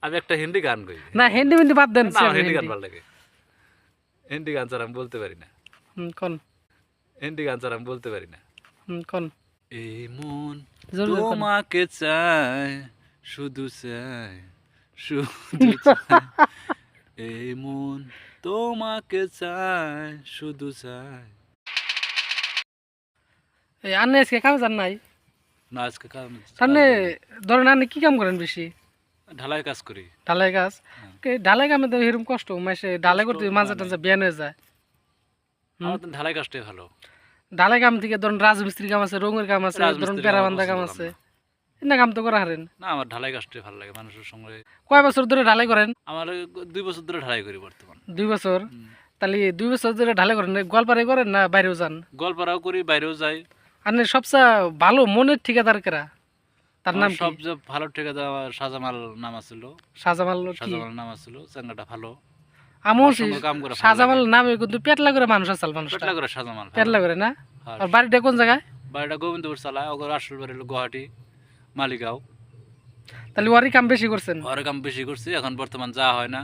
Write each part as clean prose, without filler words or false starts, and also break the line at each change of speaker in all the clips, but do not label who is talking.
আমি একটা হিন্দি গান গাই।
না হিন্দি মিন্দি বাদ দেন,
না হিন্দি গান ভালো লাগে। হিন্দি গান ছাড়া আমি বলতে পারি না।
কোন
হিন্দি গান ছাড়া আমি বলতে পারি না।
কোন
এই মন
জোরে জোরে কোন।
তোমাকে চায়, শুধু চায়, শুধু চায়। এই মন তোমাকে চায়, শুধু চায়।
এই আন্নে আজকে কামে যান নাই?
না আজকে
তাহলে ধরেন আপনি কি কাম করেন বেশি?
ঢালাই কাজ করি।
ঢালাই কাজ। ঢালাই কামে তো এরকম কষ্ট, মাসে ঢালাই করতে মাঝে টাঝে বিয়ান হয়ে যায়।
আমার তো ঢালাই কাজটাই ভালো।
ঢালাই কাম থেকে ধরুন রাজমিস্ত্রি কাম আছে, রঙের কাম আছে, ধরুন পেরাবান্ধা কাম আছে, এনা কাম তো করা হারেন
না। আমার ঢালাই কাজটাই ভালো লাগে মানুষের সঙ্গে।
কয় বছর ধরে ঢালাই করেন?
আমার 2 বছর ধরে ঢালাই করি বর্তমান।
2 বছর? তাহলে 2 বছর ধরে ঢালাই করেন, গোয়ালপাড়ায় করেন না বাইরেও যান?
গোয়ালপাড়াও করি, বাইরেও যাই।
আপনি সবচেয়ে ভালো মনের ঠিকাদার কেরা? তার নাম কি?
সবচেয়ে ভালো ঠিকাদার আমার শাহজামাল নাম আছিল।
শাহজামাল কি?
শাহজামাল নাম আছিল, চাঙ্গাটা ভালো।
আমও
কাম করে
শাহজামাল নামে কিন্তু পেটলা করে মানুষ আছে, মানুষ
পেটলা করে শাহজামাল,
পেটলা করে না। আর বাড়িটা কোন জায়গায়?
বাড়িটা গোবিন্দপুর চালায়, ওর আসল বাড়ি হলো গুয়াহাটি মালিগাঁও।
তাহলে ওরই কাম বেশি করছেন?
ওর কাম বেশি করছি, এখন বর্তমান যা হয় না।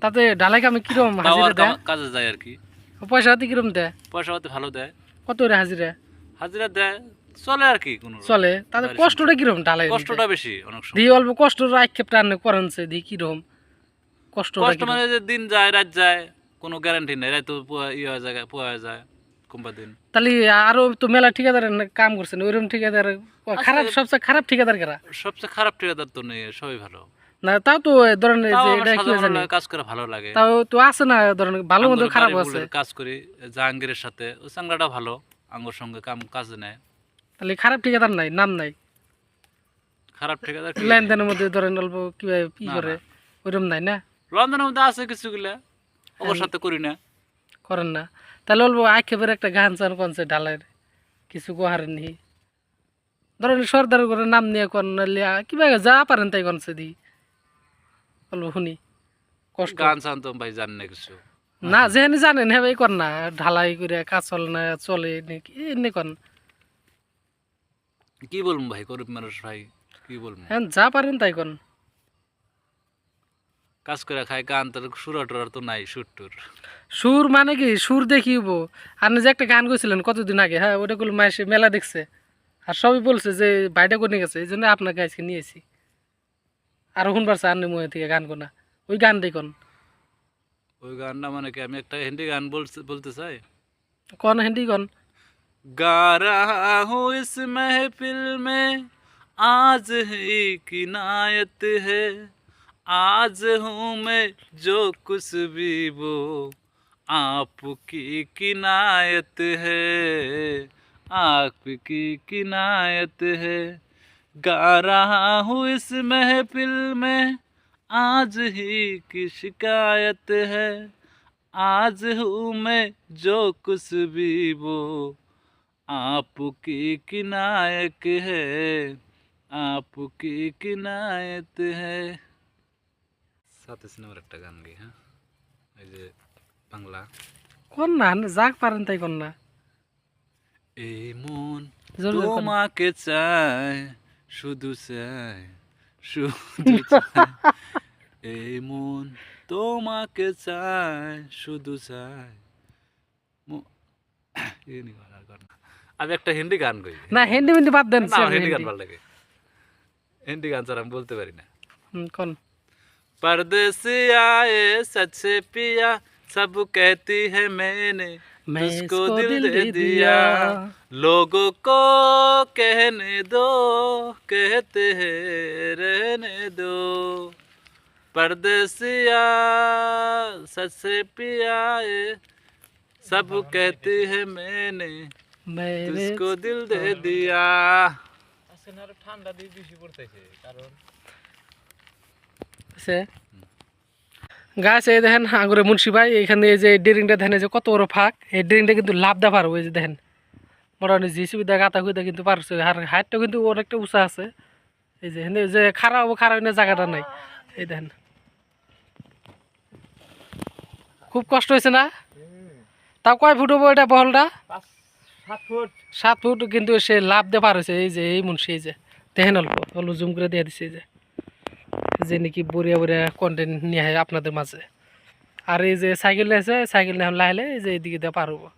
তাতে ঢালাই কামে কিরকম হাজিরা দেয়?
কাজে যায় আর কি।
পয়সা পাতি কিরকম দেয়?
পয়সা পাতি ভালো দেয়।
কত করে হাজিরা?
হাজিরা দেয়, চলে আর কি কোনো
চলে। তাতে কষ্টটা কিরকম ঢালাই?
কষ্টটা বেশি অনেক সময়।
দি অল্প কষ্ট আক্ষেপটা আনে করেন সে দি কিরকম কষ্ট?
কষ্ট মানে যে দিন যায় রাত যায়, কোনো গ্যারান্টি নেই, রাত ইয়ে হয়ে যায়, পোয়া হয়ে যায় কোনবা দিন।
তাহলে আরো তো মেলা ঠিকাদার কাম করছেন, ওইরকম ঠিকাদার খারাপ, সবচেয়ে খারাপ ঠিকাদার কারা?
সবচেয়ে খারাপ ঠিকাদার তো নেই, সবই ভালো।
না তাও তো ধরেন যে এটা কি জানি
কাজ করে ভালো লাগে।
তাও তো আছে না, ধরেন ভালো মন্দ খারাপ আছে।
কাজ করি জাহাঙ্গীরের সাথে, ও চাংড়াটা ভালো, আঙ্গুর সঙ্গে কাজ নেয়।
তাহলে খারাপ ঠিকাদার নাই, নাম নাই?
খারাপ ঠিকাদার
লেনদেনের মধ্যে ধরেন অল্প কিভাবে কি করে ওইরকম নাই না?
লেনদেনের মধ্যে আছে কিছুগুলা, ওর সাথে করি না,
করেন না। তাহলে অল্প আক্ষেপের একটা গান চান কনছে ঢালাইয়ের কিছু গোহারেন নি, ধরেন সর্দার করে নাম নিয়ে করেন, কিভাবে যা পারেন তাই কনছে দি অল্প শুনি কষ্ট।
গান চান তো ভাই জানি না কিছু
না যেখানে জানেন হ্যাঁ এই কর না, ঢালাই করে কাজ চলে না, চলে নাকি এমনি করেন।
কি বলবো ভাই, গরিব মানুষ ভাই, কি বলবো।
হ্যাঁ যা পারেন তাই করেন।
কাজ করে খাই, গান তোর সুর টুর তো নাই, সুর টুর।
সুর মানে কি সুর দেখিব? আপনি যে একটা গান করছিলেন কতদিন আগে, হ্যাঁ ওটা গুলো মাসে মেলা দেখছে আর সবই বলছে যে বাইরে কোনে গেছে, এই জন্য আপনাকে আজকে নিয়েছি। আর শুনবার চা আপনি মুহে থেকে গান কোনা, ওই গান দেখুন।
ওই গানটা মানে কি, আমি একটা হিন্দি গান বলতে চাই।
कौन हिंदी कौन?
गा रहा हूँ इस महफिल में, आज ही किनायत है, आज हूँ मैं जो कुछ भी वो आपकी किनायत है, आपकी किनायत है। गा रहा हूँ इस महफिल में, आज ही की शिकायत है, आज हूँ मैं जो कुछ भी वो आपकी किनायत है, आपकी किनायत है। साथ सिनेमार একটা গান গাই। হ্যাঁ এই যে বাংলা
कौन ना जाग पारें ताई कौन ना?
এই মন
জোরে জোরে কোন।
তোমাকে চায়, শুধু চায়, শুধু চায়। এই মন তোমাকে চায়, শুধু চায়। আমি একটা হিন্দি গান গাই।
না হিন্দি মিন্দি বাদ দেন,
না হিন্দি গান ভালো লাগে। হিন্দি গান ছাড়া আমি বলতে পারি না।
कौन?
परदेसी आए सच पिया, सब कहती है मैंने उसको दिल दे दिया, लोगों को कहने दो, कहते हैं रहने दो। परदेसिया सच पिया, सब कहती है मैंने तुझको दिल दे दिया। ঠান্ডা দিয়ে বেশি পড়তেছে কারণ
গাছ এই দেখেন আঙুরে মুন্সি ভাই, এখানে এই যে ড্রিংটা দেখেন যে কত বড় ফাঁক, এই ড্রিংটা কিন্তু লাভ দা পারবো। এই যে দেখেন মোটামুটি জিসিবি দা গাতা খুঁজে কিন্তু পারছে, আর হাইটটা কিন্তু অনেকটা উঁচা আছে। এই যে যে খারাপ হবো, খারাপ না জায়গাটা নাই। এই দেখেন খুব কষ্ট হয়েছে না? তাও কয় ফুট হবো এটা বহলটা? 7 ফুট। কিন্তু সে লাভ দিয়ে পার হয়েছে। এই যে এই মুন্সি, এই যে দেখেন অল্প অল্প জুম করে দিয়ে দিচ্ছে, এই যে যে নাকি বড়িয়া বড়িয়া কন্টেন্ট নিয়ে হয় আপনাদের মাঝে। আর এই যে সাইকেল আছে, সাইকেল নিয়ে লাইলে এই যে এইদিকে দিয়ে পার হবো।